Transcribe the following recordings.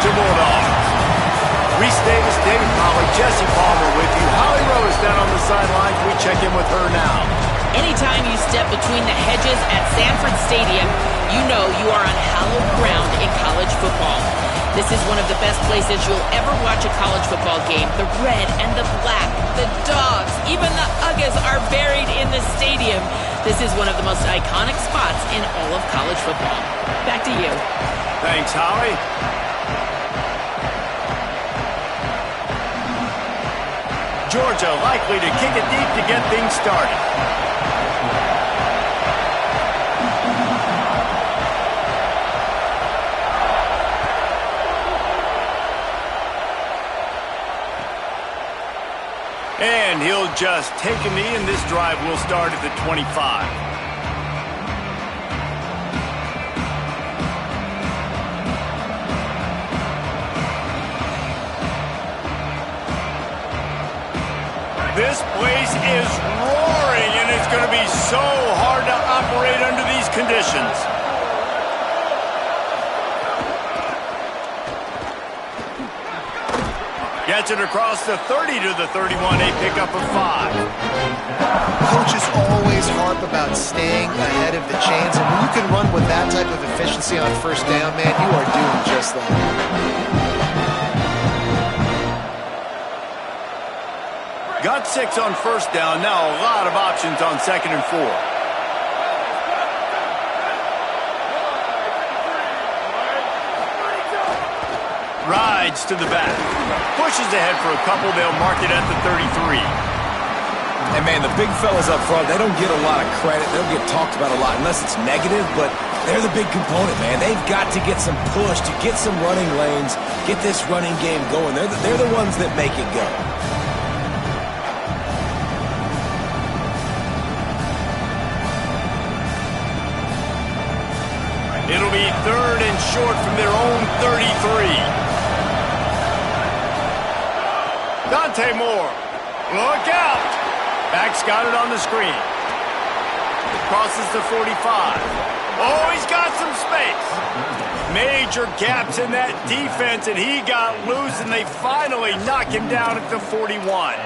to Bulldogs. Reese Davis, David Pollard, Jesse Palmer with you. Holly Rose down on the sidelines. We check in with her now. Anytime you step between the hedges at Sanford Stadium, you know you are on hallowed ground in college football. This is one of the best places you'll ever watch a college football game. The red and the black, the dogs, even the Uggas are buried in the stadium. This is one of the most iconic spots in all of college football. Back to you. Thanks, Holly. Georgia likely to kick it deep to get things started. And he'll just take a knee, and this drive will start at the 25. This place is roaring, and it's going to be so hard to operate under these conditions. Gets it across the 30 to the 31, a pickup of 5. Coaches always harp about staying ahead of the chains, and when you can run with that type of efficiency on first down, man, you are doing just that. Got 6 on first down. Now a lot of options on 2nd and 4. Rides to the back. Pushes ahead for a couple. They'll mark it at the 33. And, man, the big fellas up front, they don't get a lot of credit. They don't get talked about a lot unless it's negative, but they're the big component, man. They've got to get some push, to get some running lanes, get this running game going. They're the ones that make it go. It'll be 3rd and short from their own 33. Dante Moore. Look out. Back's got it on the screen. Crosses the 45. Oh, he's got some space. Major gaps in that defense, and he got loose, and they finally knock him down at the 41.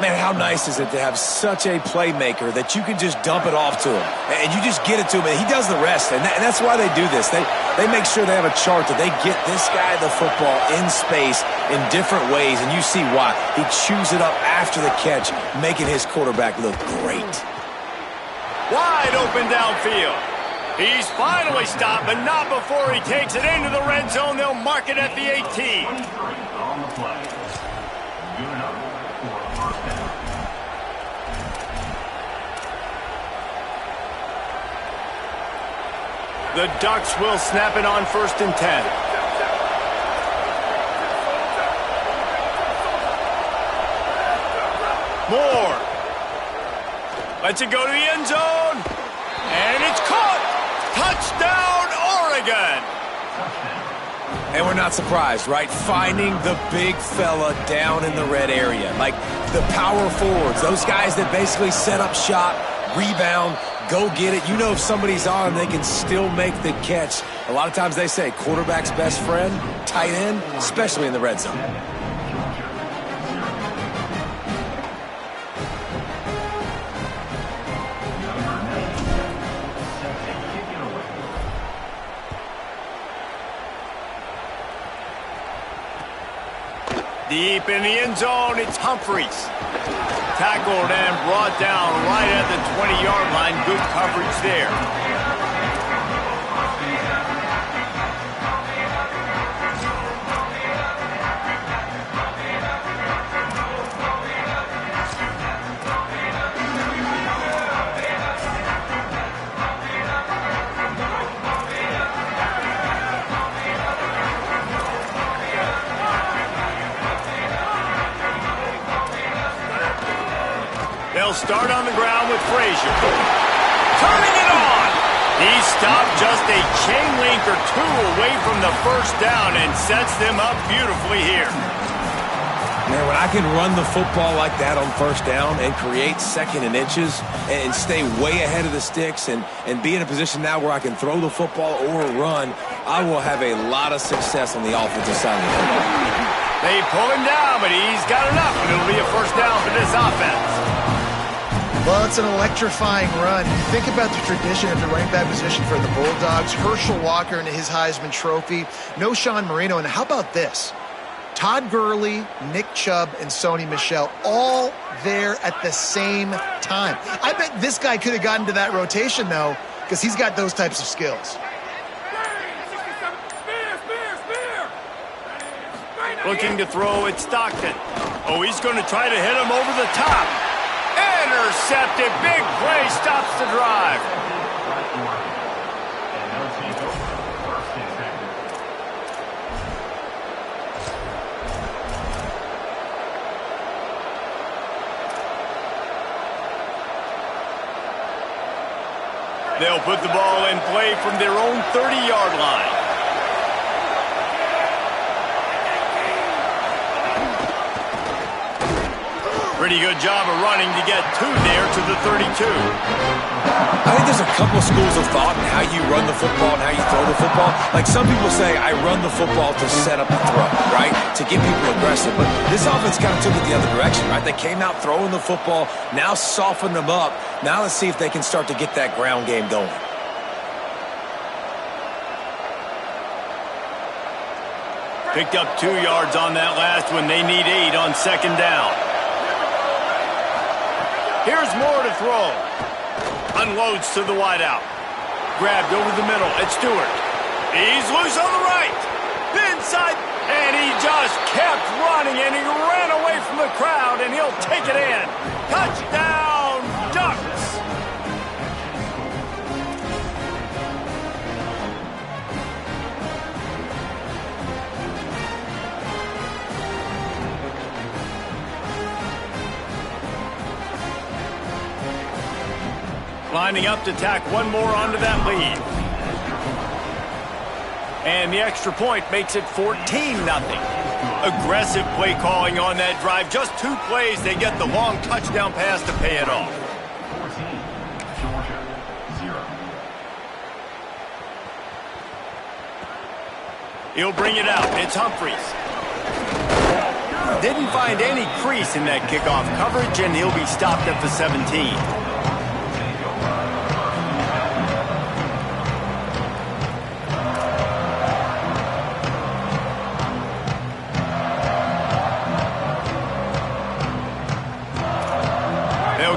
Man, how nice is it to have such a playmaker that you can just dump it off to him, and you just get it to him, and he does the rest, and that's why they do this. They make sure they have a chart that they get this guy the football in space in different ways, and you see why. He chews it up after the catch, making his quarterback look great. Wide open downfield. He's finally stopped, but not before he takes it into the red zone. They'll mark it at the 18. The Ducks will snap it on 1st and 10. Moore. Lets it go to the end zone. And it's caught. Touchdown, Oregon. And we're not surprised, right? Finding the big fella down in the red area. Like the power forwards, those guys that basically set up shop, rebound, go get it. You know if somebody's on, they can still make the catch. A lot of times they say quarterback's best friend, tight end, especially in the red zone. Deep in the end zone, it's Humphreys. Tackled and brought down right at the 20-yard line. Good coverage there. They'll start on the ground with Frazier. Turning it on. He stopped just a chain link or two away from the first down and sets them up beautifully here. Man, when I can run the football like that on first down and create second and inches and stay way ahead of the sticks and be in a position now where I can throw the football or run, I will have a lot of success on the offensive side of the football. They pull him down, but he's got enough, and it'll be a first down for this offense. Well, it's an electrifying run. You think about the tradition at the running back position for the Bulldogs. Herschel Walker and his Heisman Trophy. No Sean Marino. And how about this? Todd Gurley, Nick Chubb, and Sony Michel all there at the same time. I bet this guy could have gotten to that rotation, though, because he's got those types of skills. Looking to throw at Stockton. Oh, he's going to try to hit him over the top. Intercepted. Big play stops the drive. They'll put the ball in play from their own 30-yard line. Pretty good job of running to get two there to the 32. I think there's a couple of schools of thought in how you run the football and how you throw the football. Like some people say, I run the football to set up the throw, right? To get people aggressive. But this offense kind of took it the other direction, right? They came out throwing the football, now softened them up. Now let's see if they can start to get that ground game going. Picked up 2 yards on that last one. They need 8 on second down. Here's more to throw. Unloads to the wideout. Grabbed over the middle at Stewart. He's loose on the right. Inside. And he just kept running, and he ran away from the crowd, and he'll take it in. Touchdown, Ducks. Lining up to tack one more onto that lead. And the extra point makes it 14-0. Aggressive play calling on that drive. Just 2 plays, they get the long touchdown pass to pay it off. 14, Georgia, 0. He'll bring it out. It's Humphries. Didn't find any crease in that kickoff coverage, and he'll be stopped at the 17.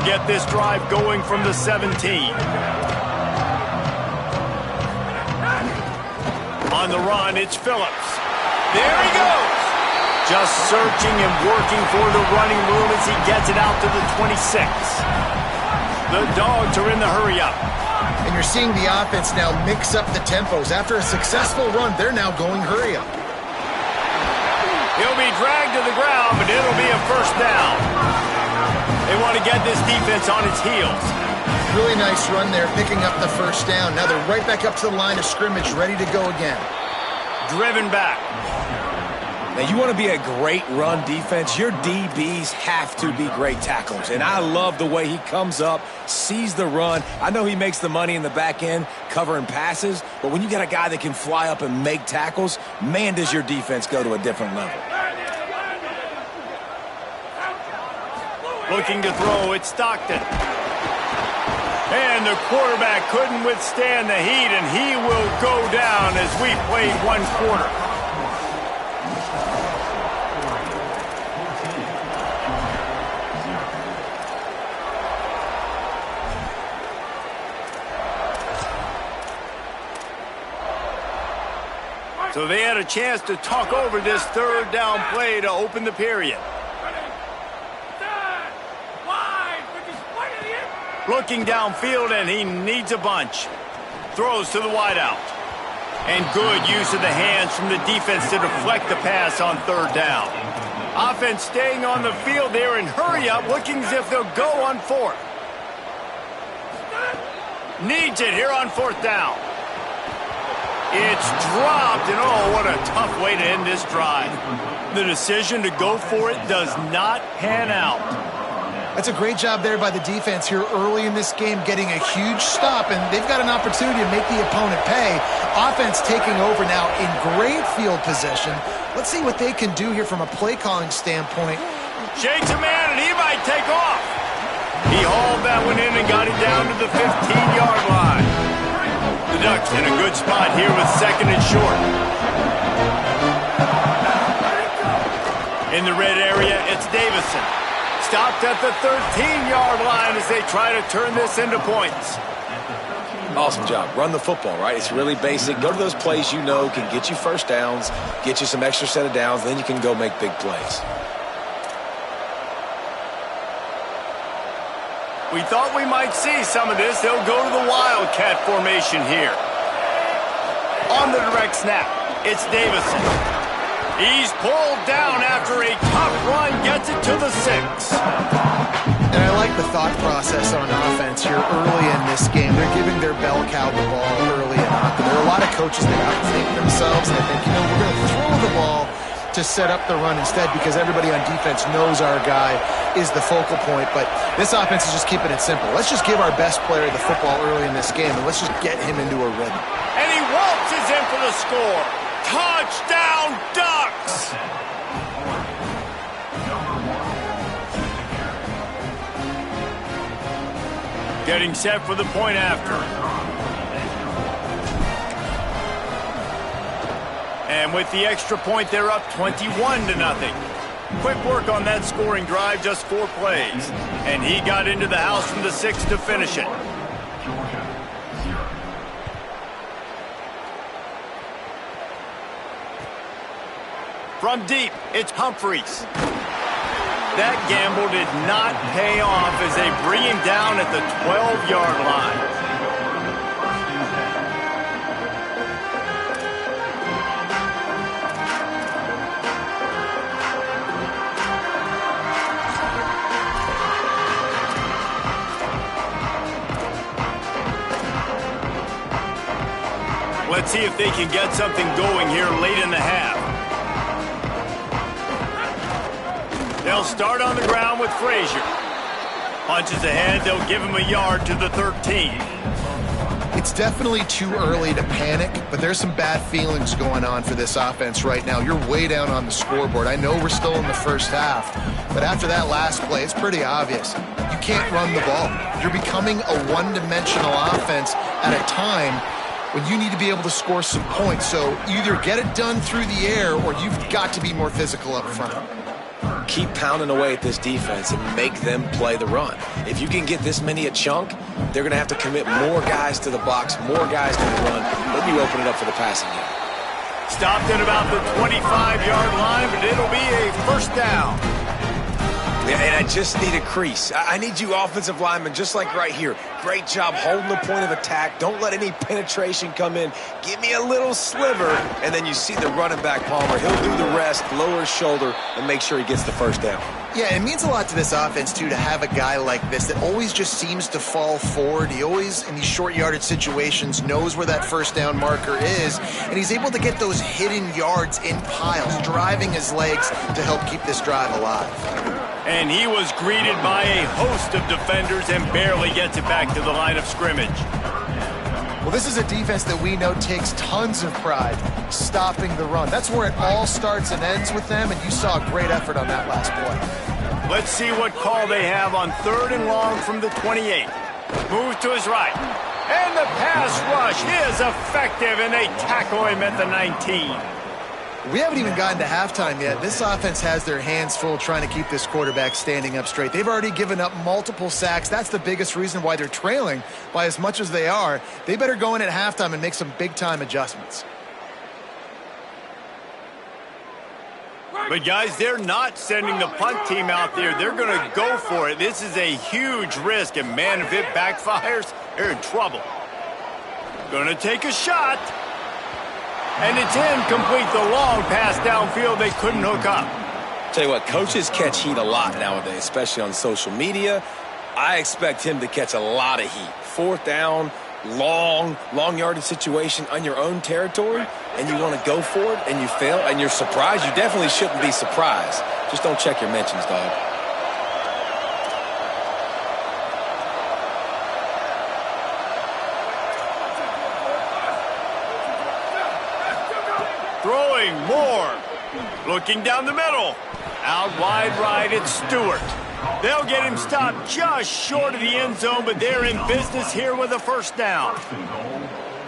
Get this drive going from the 17. On the run, it's Phillips. There he goes. Just searching and working for the running room as he gets it out to the 26. The Dogs are in the hurry-up. And you're seeing the offense now mix up the tempos. After a successful run, they're now going hurry-up. He'll be dragged to the ground, but it'll be a first down. They want to get this defense on its heels. Really nice run there, picking up the first down. Now they're right back up to the line of scrimmage, ready to go again. Driven back. Now, you want to be a great run defense, your DBs have to be great tacklers. And I love the way he comes up, sees the run. I know he makes the money in the back end covering passes, but when you got a guy that can fly up and make tackles, man, does your defense go to a different level. Looking to throw, it's Stockton. And the quarterback couldn't withstand the heat, and he will go down as we played 1 quarter. So they had a chance to talk over this third down play to open the period. Looking downfield, and he needs a bunch. Throws to the wideout. And good use of the hands from the defense to deflect the pass on third down. Offense staying on the field there in hurry up, looking as if they'll go on fourth. Needs it here on fourth down. It's dropped, and oh, what a tough way to end this drive. The decision to go for it does not pan out. That's a great job there by the defense here early in this game, getting a huge stop, and they've got an opportunity to make the opponent pay. Offense taking over now in great field position. Let's see what they can do here from a play calling standpoint. Shakes a man, and he might take off. He hauled that one in and got it down to the 15-yard line. The Ducks in a good spot here with second and short. In the red area, it's Davison. Stopped at the 13-yard line as they try to turn this into points. Awesome job. Run the football, right? It's really basic. Go to those plays you know can get you first downs, get you some extra set of downs, then you can go make big plays. We thought we might see some of this. They'll go to the Wildcat formation here. On the direct snap, it's Davison. He's pulled down after a tough run, gets it to the 6. And I like the thought process on offense here early in this game. They're giving their bell cow the ball early and often. There are a lot of coaches that outthink themselves and they think, we're going to throw the ball to set up the run instead because everybody on defense knows our guy is the focal point. But this offense is just keeping it simple. Let's just give our best player the football early in this game and let's just get him into a rhythm. And he waltzes in for the score. Touchdown, Ducks! Getting set for the point after. And with the extra point, they're up 21-0. Quick work on that scoring drive, just 4 plays. And he got into the house from the 6 to finish it. From deep, it's Humphreys. That gamble did not pay off as they bring him down at the 12-yard line. Let's see if they can get something going here late in the half. They'll start on the ground with Frazier. Punches ahead, they'll give him a yard to the 13. It's definitely too early to panic, but there's some bad feelings going on for this offense right now. You're way down on the scoreboard. I know we're still in the first half, but after that last play, it's pretty obvious. You can't run the ball. You're becoming a one-dimensional offense at a time when you need to be able to score some points. So either get it done through the air or you've got to be more physical up front. Keep pounding away at this defense and make them play the run. If you can get this many a chunk, they're going to have to commit more guys to the box, more guys to the run. Then you open it up for the passing game. Stopped at about the 25-yard line, but it'll be a first down. Yeah, and I just need a crease. I need you offensive linemen, just like right here. Great job holding the point of attack. Don't let any penetration come in. Give me a little sliver, and then you see the running back, Palmer. He'll do the rest, lower his shoulder, and make sure he gets the first down. Yeah, it means a lot to this offense, too, to have a guy like this that always just seems to fall forward. He always, in these short yardage situations, knows where that first down marker is, and he's able to get those hidden yards in piles, driving his legs to help keep this drive alive. And he was greeted by a host of defenders and barely gets it back to the line of scrimmage. Well, this is a defense that we know takes tons of pride stopping the run. That's where it all starts and ends with them, and you saw a great effort on that last play. Let's see what call they have on 3rd and long from the 28. Moves to his right. And the pass rush is effective, and they tackle him at the 19. We haven't even gotten to halftime yet. This offense has their hands full trying to keep this quarterback standing up straight. They've already given up multiple sacks. That's the biggest reason why they're trailing by as much as they are. They better go in at halftime and make some big-time adjustments. But, guys, they're not sending the punt team out there. They're going to go for it. This is a huge risk, and, man, if it backfires, they're in trouble. Going to take a shot. And it's incomplete, the long pass downfield they couldn't hook up. Tell you what, coaches catch heat a lot nowadays, especially on social media. I expect him to catch a lot of heat. 4th down, long yardage situation on your own territory. and you want to go for it, and you fail, and you're surprised, you definitely shouldn't be surprised. Just don't check your mentions, dog. Throwing more. Looking down the middle. Out wide right, it's Stewart. They'll get him stopped just short of the end zone, but they're in business here with a first down.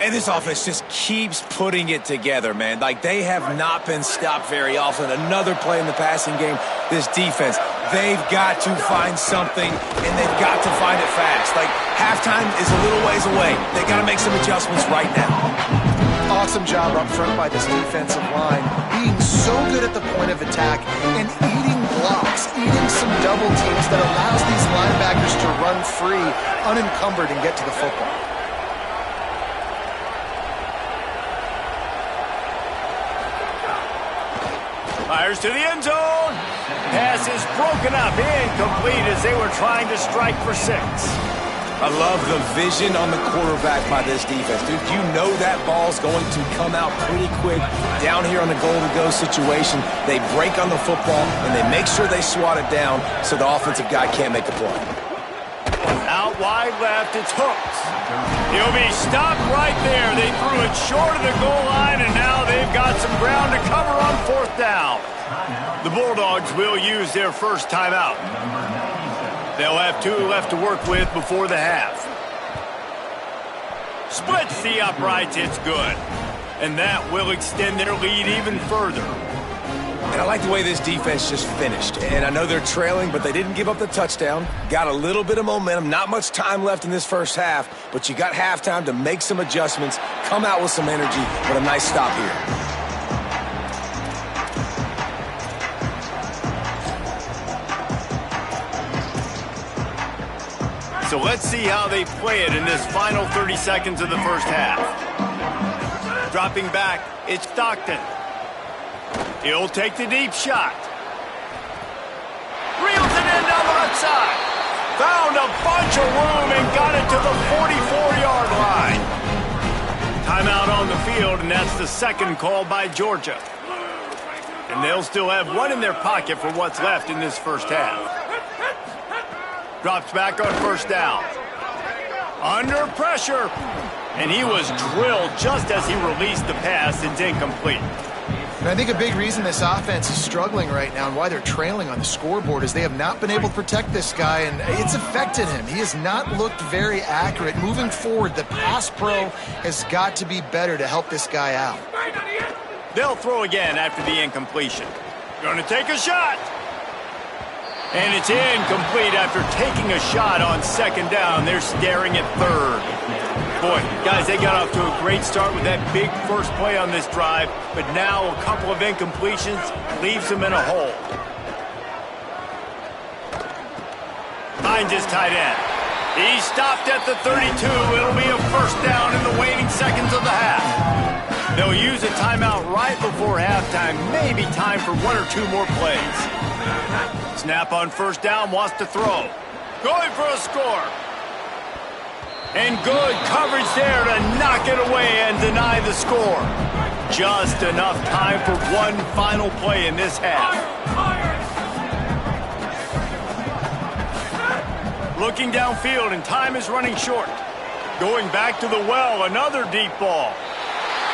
And this offense just keeps putting it together, man. Like, they have not been stopped very often. Another play in the passing game. This defense, they've got to find something, and they've got to find it fast. Like, halftime is a little ways away. They got to make some adjustments right now. Awesome job up front by this defensive line, being so good at the point of attack and eating blocks, eating some double teams that allows these linebackers to run free, unencumbered, and get to the football. Fires to the end zone. Pass is broken up, incomplete as they were trying to strike for 6. I love the vision on the quarterback by this defense. Dude, you know that ball's going to come out pretty quick down here on the goal-to-go situation. They break on the football, and they make sure they swat it down so the offensive guy can't make a play. Out wide left, it's Hooks. He'll be stopped right there. They threw it short of the goal line, and now they've got some ground to cover on 4th down. The Bulldogs will use their first timeout. They'll have 2 left to work with before the half. Splits the uprights, it's good. And that will extend their lead even further. And I like the way this defense just finished. And I know they're trailing, but they didn't give up the touchdown. Got a little bit of momentum. Not much time left in this first half, but you got halftime to make some adjustments, come out with some energy, but a nice stop here. So let's see how they play it in this final 30 seconds of the first half. Dropping back, it's Stockton. He'll take the deep shot. Reels it in down the left side. Found a bunch of room and got it to the 44-yard line. Timeout on the field, and that's the second call by Georgia. And they'll still have one in their pocket for what's left in this first half. Drops back on first down. Under pressure. And he was drilled just as he released the pass. It's incomplete. And I think a big reason this offense is struggling right now and why they're trailing on the scoreboard is they have not been able to protect this guy, and it's affected him. He has not looked very accurate. Moving forward, the pass pro has got to be better to help this guy out. They'll throw again after the incompletion. Going to take a shot. And it's incomplete after taking a shot on second down. They're staring at third. Boy, guys, they got off to a great start with that big first play on this drive, but now a couple of incompletions leaves them in a hole. Finds his tight end. He stopped at the 32. It'll be a first down in the waning seconds of the half. They'll use a timeout right before halftime. Maybe time for 1 or 2 more plays. Snap on first down, wants to throw. Going for a score. And good coverage there to knock it away and deny the score. Just enough time for one final play in this half. Looking downfield, and time is running short. Going back to the well, another deep ball.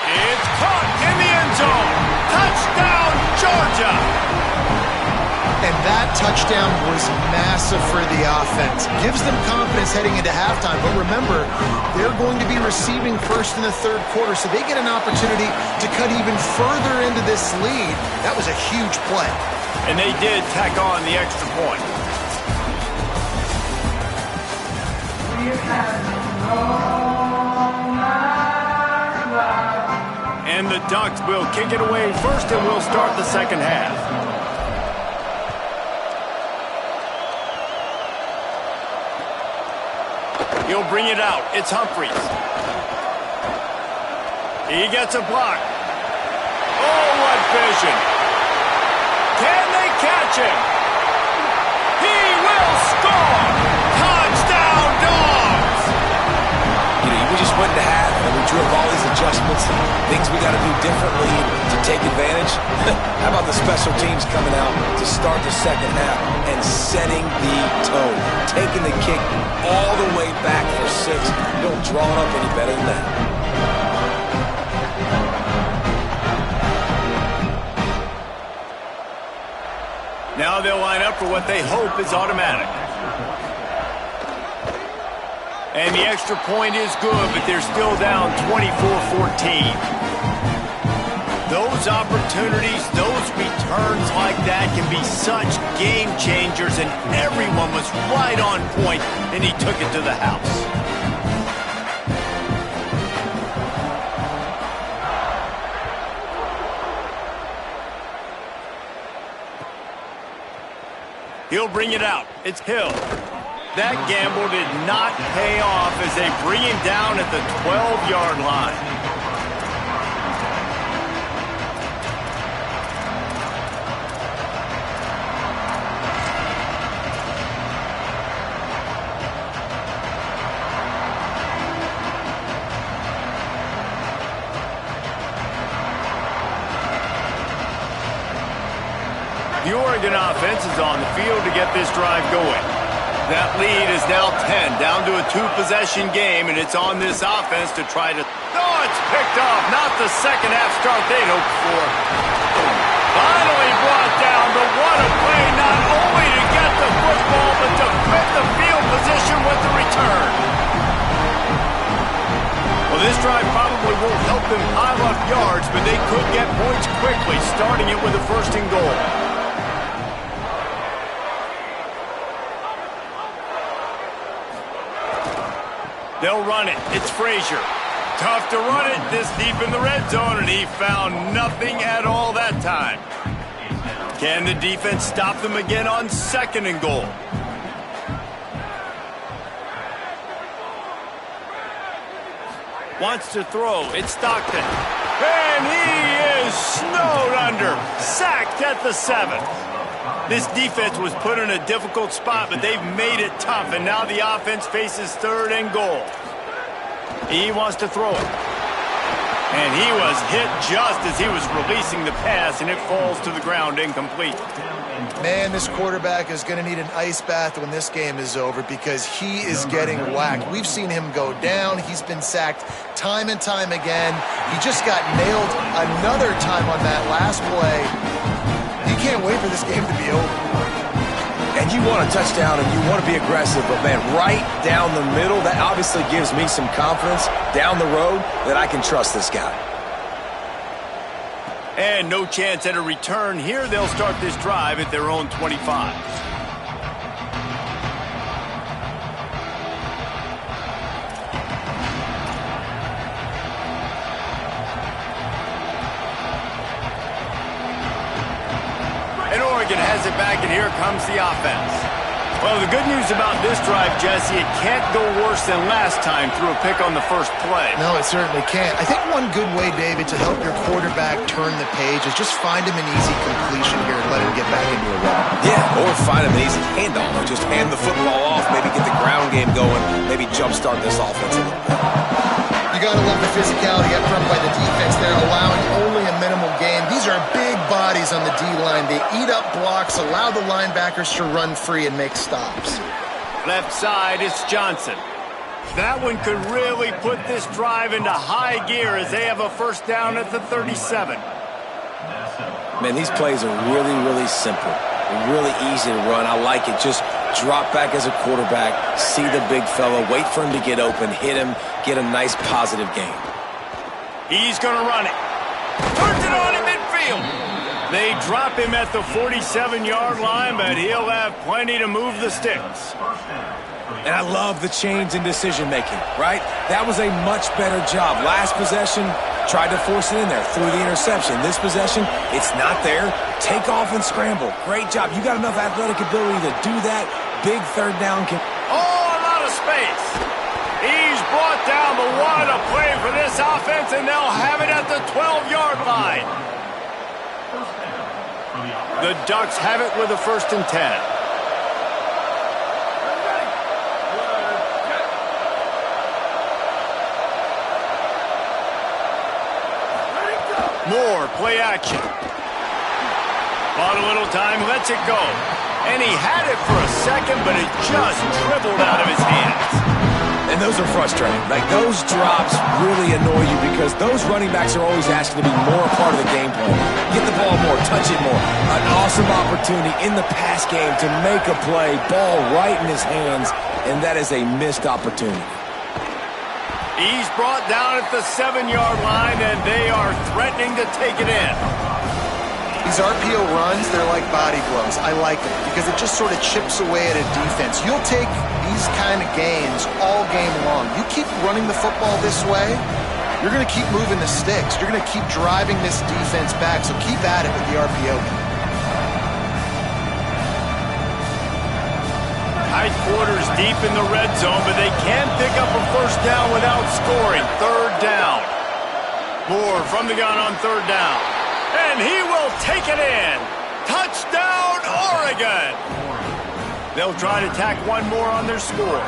It's caught in the end zone. Touchdown, Georgia! And that touchdown was massive for the offense. Gives them confidence heading into halftime. But remember, they're going to be receiving first in the third quarter, so they get an opportunity to cut even further into this lead. That was a huge play. And they did tack on the extra point. And the Ducks will kick it away first, and we'll start the second half. He'll bring it out. It's Humphries. He gets a block. Oh, what vision. Can they catch him? He will score. Touchdown, Dogs! You know, we just went to half, and we drew up all these adjustments. adjustments, things we got to do differently to take advantage. How about the special teams coming out to start the second half and setting the tone, taking the kick all the way back for 6. You don't draw it up any better than that. Now they'll line up for what they hope is automatic. And the extra point is good, but they're still down 24-14. Those opportunities, those returns like that can be such game changers, and everyone was right on point, and he took it to the house. He'll bring it out. It's Hill. That gamble did not pay off as they bring him down at the 12-yard line. The Oregon offense is on the field to get this drive going. That lead is now 10, down to a 2-possession game, and it's on this offense to try to... Oh, it's picked off. Not the second-half start they'd hoped for. Finally brought down, but what a play, not only to get the football, but to fit the field position with the return. Well, this drive probably won't help them pile up yards, but they could get points quickly, starting it with a 1st and goal. They'll run it. It's Frazier. Tough to run it this deep in the red zone, and he found nothing at all that time. Can the defense stop them again on 2nd and goal? Wants to throw. It's Stockton. And he is snowed under. Sacked at the 7th. This defense was put in a difficult spot, but they've made it tough, and now the offense faces 3rd and goal. He wants to throw it. And he was hit just as he was releasing the pass, and it falls to the ground incomplete. Man, this quarterback is going to need an ice bath when this game is over because he is getting whacked. We've seen him go down. He's been sacked time and time again. He just got nailed another time on that last play. You can't wait for this game to be over. And you want a touchdown and you want to be aggressive, but man, right down the middle, that obviously gives me some confidence down the road that I can trust this guy. And no chance at a return here. They'll start this drive at their own 25. Oregon has it back, and here comes the offense. Well, the good news about this drive, Jesse, it can't go worse than last time through a pick on the first play. No, it certainly can't. I think one good way, David, to help your quarterback turn the page is just find him an easy completion here and let him get back into a run. Yeah, or find him an easy handoff. Just hand the football off, maybe get the ground game going, maybe jumpstart this offense a little bit. You got to love the physicality up front by the defense. They're allowing only a minimal gain. These are big bodies on the D-line. They eat up blocks, allow the linebackers to run free and make stops. Left side, it's Johnson. That one could really put this drive into high gear as they have a 1st down at the 37. Man, these plays are really, really simple. Really easy to run. I like it. Just drop back as a quarterback, see the big fella, wait for him to get open, hit him, get a nice positive gain. He's going to run it. Turns it on in midfield. They drop him at the 47-yard line, but he'll have plenty to move the sticks. And I love the change in decision-making, right? That was a much better job. Last possession, tried to force it in there, threw the interception. This possession, it's not there. Take off and scramble. Great job. You got enough athletic ability to do that. Big 3rd down. Oh, a lot of space. He's brought down, but what a play for this offense, and they'll have it at the 12-yard line. The Ducks have it with a 1st and 10. Moore, play action. Bought a little time, lets it go. And he had it for a second, but it just dribbled out of his hands. And those are frustrating. Like, those drops really annoy you because those running backs are always asking to be more a part of the game plan. Get the ball more, touch it more. An awesome opportunity in the pass game to make a play, ball right in his hands, and that is a missed opportunity. He's brought down at the 7-yard line, and they are threatening to take it in. These RPO runs, they're like body blows. I like them because it just sort of chips away at a defense. You'll take these kind of gains all game long. You keep running the football this way, you're going to keep moving the sticks. You're going to keep driving this defense back, so keep at it with the RPO game. Tight quarters deep in the red zone, but they can pick up a first down without scoring. Third down. Moore from the gun on third down. And he will take it in. Touchdown, Oregon. They'll try to tack one more on their score.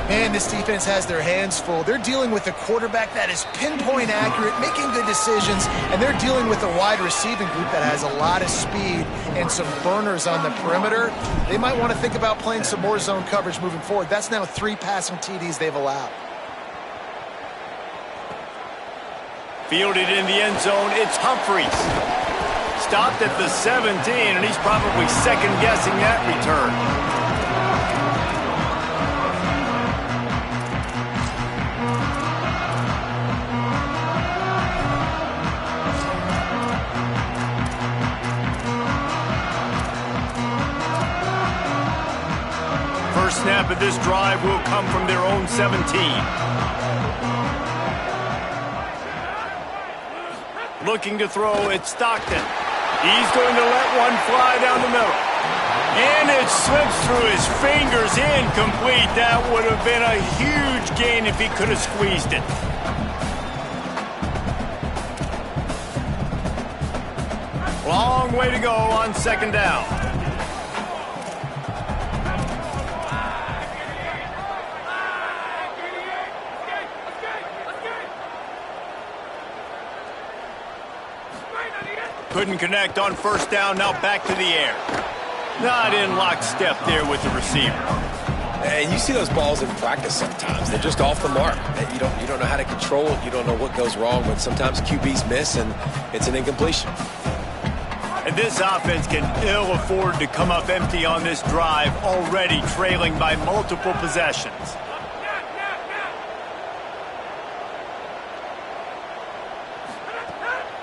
Man, this defense has their hands full. They're dealing with a quarterback that is pinpoint accurate, making good decisions, and they're dealing with a wide receiving group that has a lot of speed and some burners on the perimeter. They might want to think about playing some more zone coverage moving forward. That's now 3 passing TDs they've allowed. Fielded in the end zone, it's Humphreys. Stopped at the 17, and he's probably second-guessing that return. First snap of this drive will come from their own 17. Looking to throw, it's Stockton. He's going to let one fly down the middle. And it slips through his fingers, incomplete. That would have been a huge gain if he could have squeezed it. Long way to go on second down. Couldn't connect on first down, now back to the air. Not in lockstep there with the receiver. And you see those balls in practice sometimes. They're just off the mark. You don't know how to control it. You don't know what goes wrong, but sometimes QBs miss, and it's an incompletion. And this offense can ill afford to come up empty on this drive, already trailing by multiple possessions.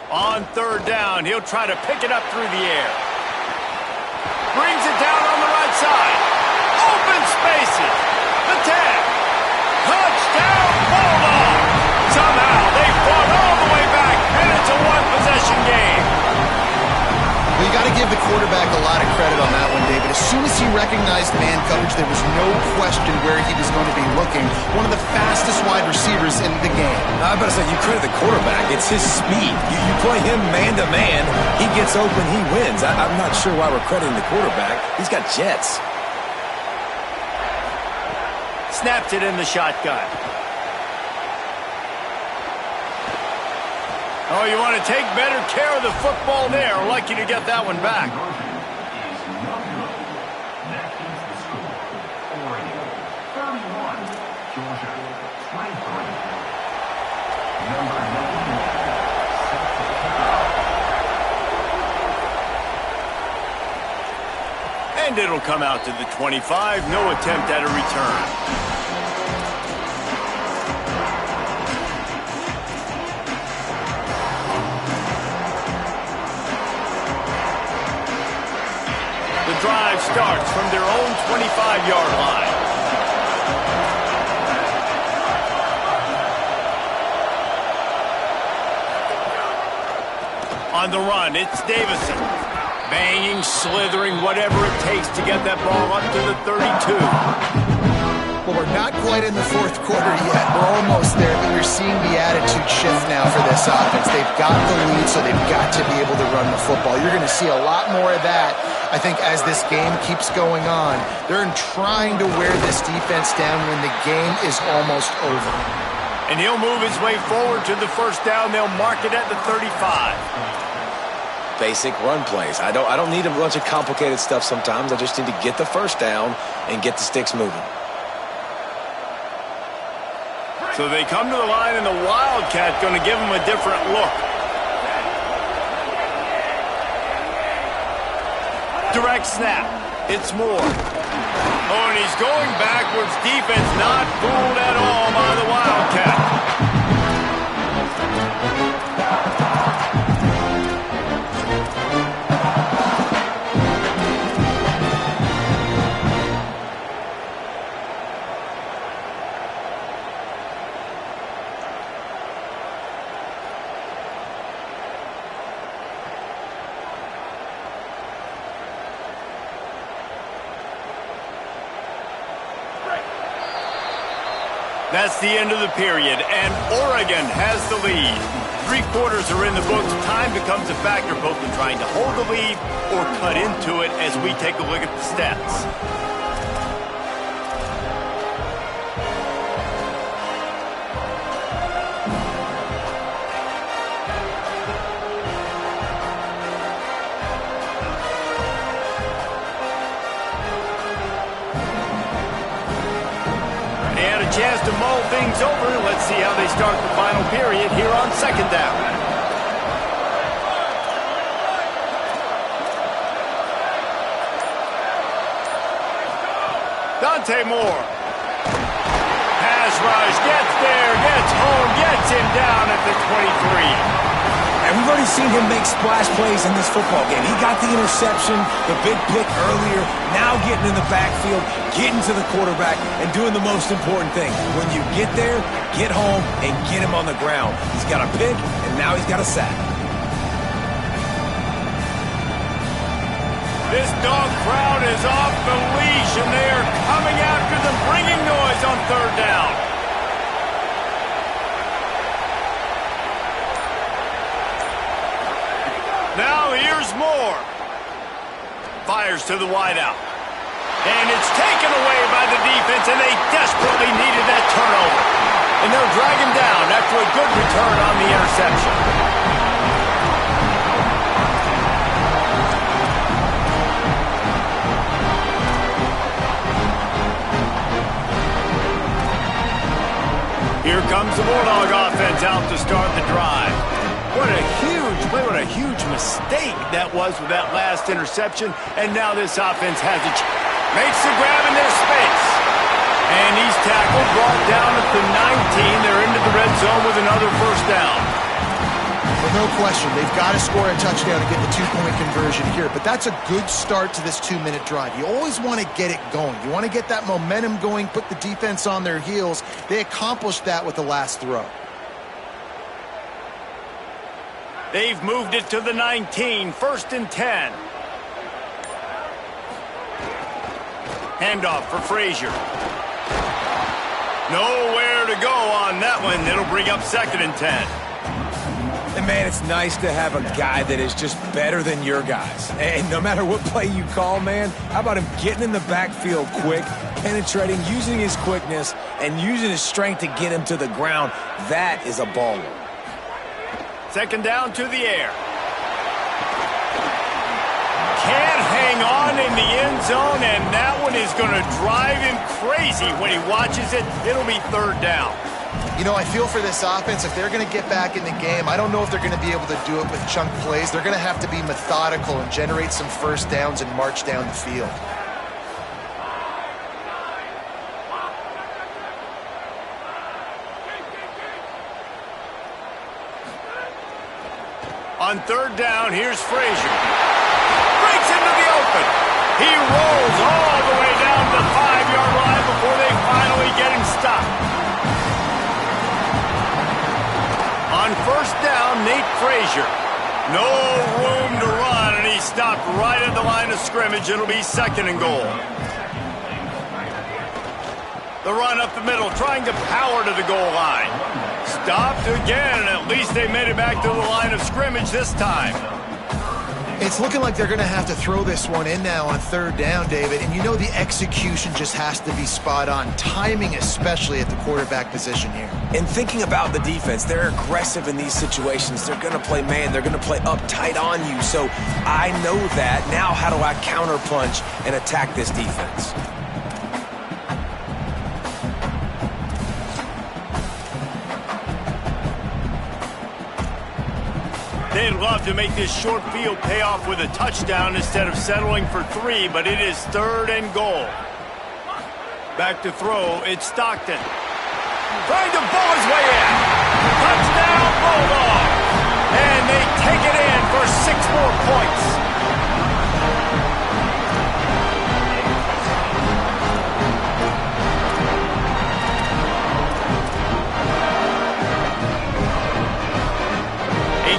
On third down, he'll try to pick it up through the air. Brings it down on the right side. Open spaces. The 10. Touchdown, Bulldog. Somehow they fought all the way back, and it's a one-possession game. Well, you got to give the quarterback a lot of credit on that one, David. As soon as he recognized man coverage, there was no question where he was going to be looking. One of the fastest wide receivers in the game. I better say, you credit the quarterback. It's his speed. You play him man-to-man, he gets open, he wins. I'm not sure why we're crediting the quarterback. He's got jets. Snapped it in the shotgun. Oh, you want to take better care of the football there. Lucky to get that one back. And it'll come out to the 25. No attempt at a return. The drive starts from their own 25-yard line. On the run, it's Davison. Banging, slithering, whatever it takes to get that ball up to the 32. Well, we're not quite in the fourth quarter yet. We're almost there, but you're seeing the attitude shift now for this offense. They've got the lead, so they've got to be able to run the football. You're going to see a lot more of that, I think, as this game keeps going on. They're trying to wear this defense down when the game is almost over. And he'll move his way forward to the first down. They'll mark it at the 35. Basic run plays. I don't need a bunch of complicated stuff sometimes. I just need to get the first down and get the sticks moving. So they come to the line, and the Wildcat going to give them a different look. Direct snap. It's Moore. Oh, and he's going backwards. Defense not fooled at all by the Wildcat. That's the end of the period, and Oregon has the lead. 3 quarters are in the books. Time becomes a factor both in trying to hold the lead or cut into it as we take a look at the stats. Chance to mull things over. Let's see how they start the final period here on second down. Ncaa Moore. Pass rush, gets there, gets home, gets him down at the 23. And we've already seen him make splash plays in this football game. He got the interception, the big pick earlier, now getting in the backfield, getting to the quarterback, and doing the most important thing. When you get there, get home, and get him on the ground. He's got a pick, and now he's got a sack. This dog crowd is off the leash, and they are coming after them, bringing noise on third down. Now here's Moore. Fires to the wideout. And it's taken away by the defense, and they desperately needed that turnover. And they'll drag him down after a good return on the interception. Here comes the Bulldog offense out to start the drive. What a huge play, what a huge mistake that was with that last interception. And now this offense has a makes the grab in their space. And he's tackled, brought down at the 19. They're into the red zone with another first down. Well, no question, they've got to score a touchdown to get the 2-point conversion here. But that's a good start to this 2-minute drive. You always want to get it going. You want to get that momentum going, put the defense on their heels. They accomplished that with the last throw. They've moved it to the 19, 1st and 10. Handoff for Frazier. Nowhere to go on that one. It'll bring up 2nd and 10. And, man, it's nice to have a guy that is just better than your guys. And no matter what play you call, man, how about him getting in the backfield quick, penetrating, using his quickness, and using his strength to get him to the ground? That is a baller. 2nd down to the air. Can't hang on in the end zone, and that one is going to drive him crazy when he watches it. It'll be 3rd down. You know, I feel for this offense, if they're going to get back in the game, I don't know if they're going to be able to do it with chunk plays. They're going to have to be methodical and generate some first downs and march down the field. On 3rd down, here's Frazier. Breaks into the open. He rolls all the way down the 5-yard line before they finally get him stopped. On 1st down, Nate Frazier. No room to run, and he stopped right at the line of scrimmage. It'll be 2nd and goal. The run up the middle, trying to power to the goal line. Stopped again, and at least they made it back to the line of scrimmage this time. It's looking like they're going to have to throw this one in now on third down, David. And you know the execution just has to be spot on. Timing especially at the quarterback position here. And thinking about the defense, they're aggressive in these situations. They're going to play man. They're going to play uptight on you. So I know that. Now how do I counterpunch and attack this defense? They'd love to make this short field pay off with a touchdown instead of settling for 3, but it is 3rd and goal. Back to throw, it's Stockton. Trying to ball his way in. Touchdown, Bulldogs! And they take it in for 6 more points.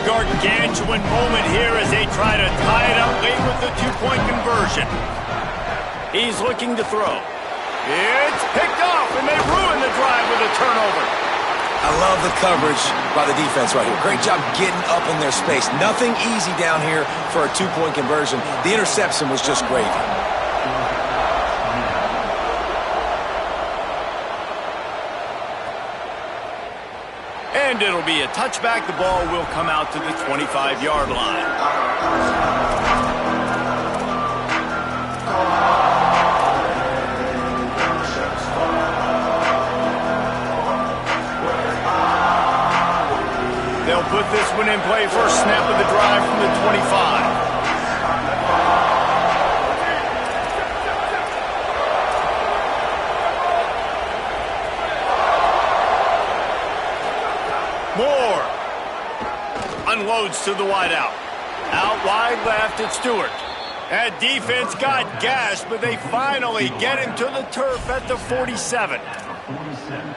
Gargantuan moment here as they try to tie it up late with the 2-point conversion. He's looking to throw. It's picked off, and they ruin the drive with a turnover. I love the coverage by the defense right here. Great job getting up in their space. Nothing easy down here for a 2-point conversion. The interception was just great. And it'll be a touchback. The ball will come out to the 25-yard line. They'll put this one in play. First snap of the drive from the 25. Moore unloads to the wideout. Out wide left, it's Stewart. That defense got gashed, but they finally get him to the turf at the 47.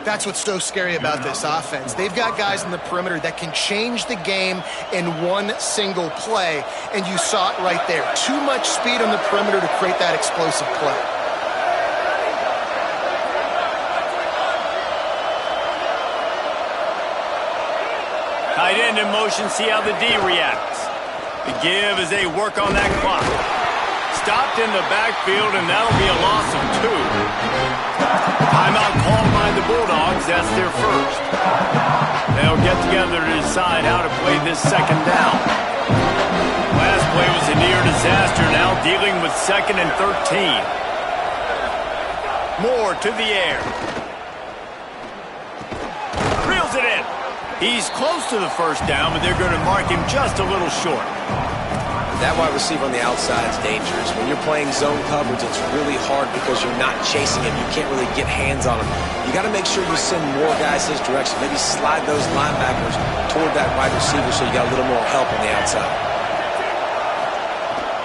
That's what's so scary about this offense. They've got guys in the perimeter that can change the game in one single play, and you saw it right there. Too much speed on the perimeter to create that explosive play. Tight end in motion, see how the D reacts. The give as they work on that clock. Stopped in the backfield, and that'll be a loss of 2. Timeout called by the Bulldogs. That's their first. They'll get together to decide how to play this second down. Last play was a near disaster. Now dealing with 2nd and 13. Moore to the air. Reels it in. He's close to the first down, but they're going to mark him just a little short. That wide receiver on the outside is dangerous. When you're playing zone coverage, it's really hard because you're not chasing him. You can't really get hands on him. You got to make sure you send more guys his direction. Maybe slide those linebackers toward that wide receiver so you got a little more help on the outside.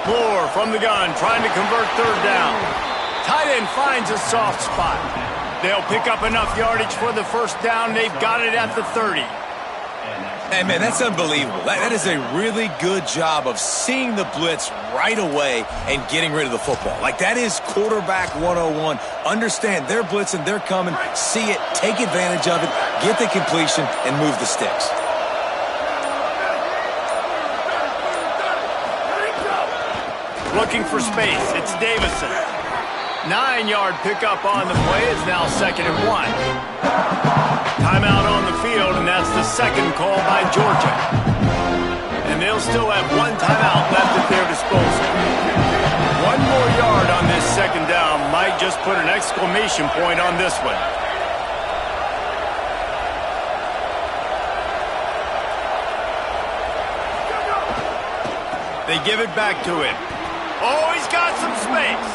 Moore from the gun, trying to convert 3rd down. Tight end finds a soft spot. They'll pick up enough yardage for the first down. They've got it at the 30. Hey, man, that's unbelievable. That is a really good job of seeing the blitz right away and getting rid of the football. Like, that is quarterback 101. Understand they're blitzing, they're coming, see it, take advantage of it, get the completion, and move the sticks. Looking for space. It's Davison. 9-yard pickup on the play. It's now 2nd and 1. Timeout on the field, and that's the second call by Georgia. And they'll still have 1 timeout left at their disposal. 1 more yard on this second down might just put an exclamation point on this one. They give it back to him. Oh, he's got some space.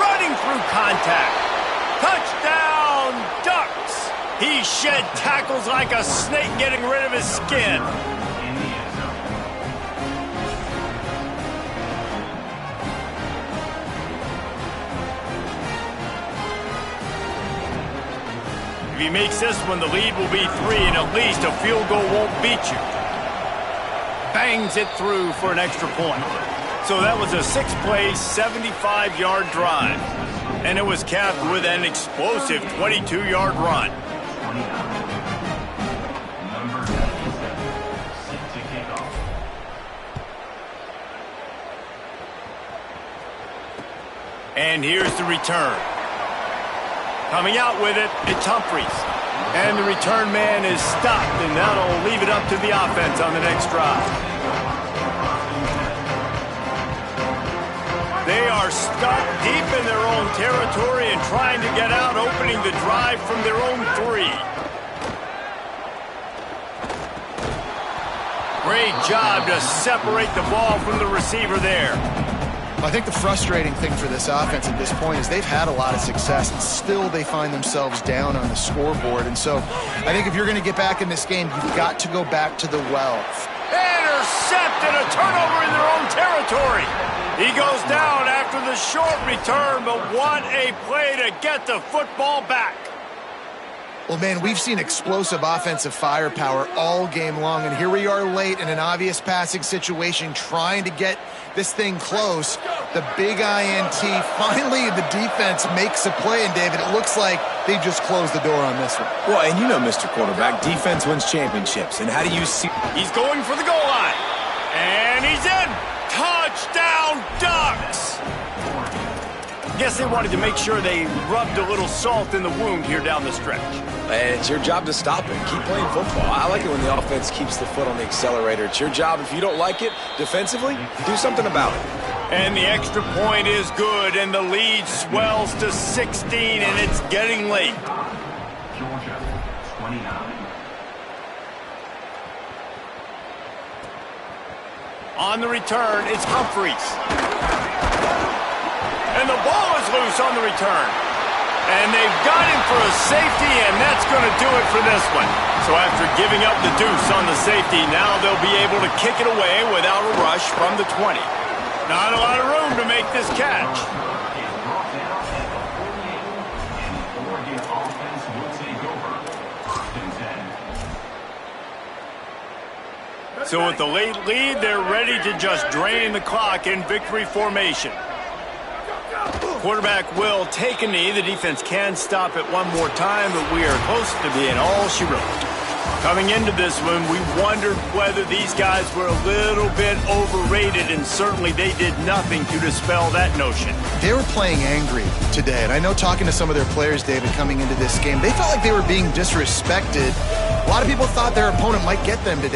Running through contact. Touchdown, Ducks. He shed tackles like a snake, getting rid of his skin. If he makes this one, the lead will be 3, and at least a field goal won't beat you. Bangs it through for an extra point. So that was a 6-play, 75-yard drive. And it was capped with an explosive 22-yard run. And here's the return. Coming out with it, it's Humphries. And the return man is stopped, and that'll leave it up to the offense on the next drive. They are stuck deep in their own territory and trying to get out, opening the drive from their own 3. Great job to separate the ball from the receiver there. I think the frustrating thing for this offense at this point is they've had a lot of success, and still they find themselves down on the scoreboard. And so I think if you're going to get back in this game, you've got to go back to the well. Intercepted, a turnover in their own territory. He goes down after the short return, but what a play to get the football back. Well, man, we've seen explosive offensive firepower all game long, and here we are late in an obvious passing situation trying to get this thing close. The big INT, finally the defense makes a play, and David, it looks like they've just closed the door on this one. Well, and you know, Mr. Quarterback, defense wins championships, and how do you see... He's going for the goal line, and he's in. Touchdown, Ducks! Guess they wanted to make sure they rubbed a little salt in the wound here down the stretch. And it's your job to stop it. Keep playing football. I like it when the offense keeps the foot on the accelerator. It's your job. If you don't like it defensively, do something about it. And the extra point is good, and the lead swells to 16, and it's getting late. Georgia, 29. On the return, it's Humphries. And the ball is loose on the return. And they've got him for a safety, and that's going to do it for this one. So after giving up the deuce on the safety, now they'll be able to kick it away without a rush from the 20. Not a lot of room to make this catch. Oregon offense will take over. 1st and 10. So with the late lead, they're ready to just drain the clock in victory formation. Quarterback will take a knee. The defense can stop it one more time, but we are close to being all she wrote. Coming into this one, we wondered whether these guys were a little bit overrated, and certainly they did nothing to dispel that notion. They were playing angry today, and I know talking to some of their players, David, coming into this game, they felt like they were being disrespected. A lot of people thought their opponent might get them today.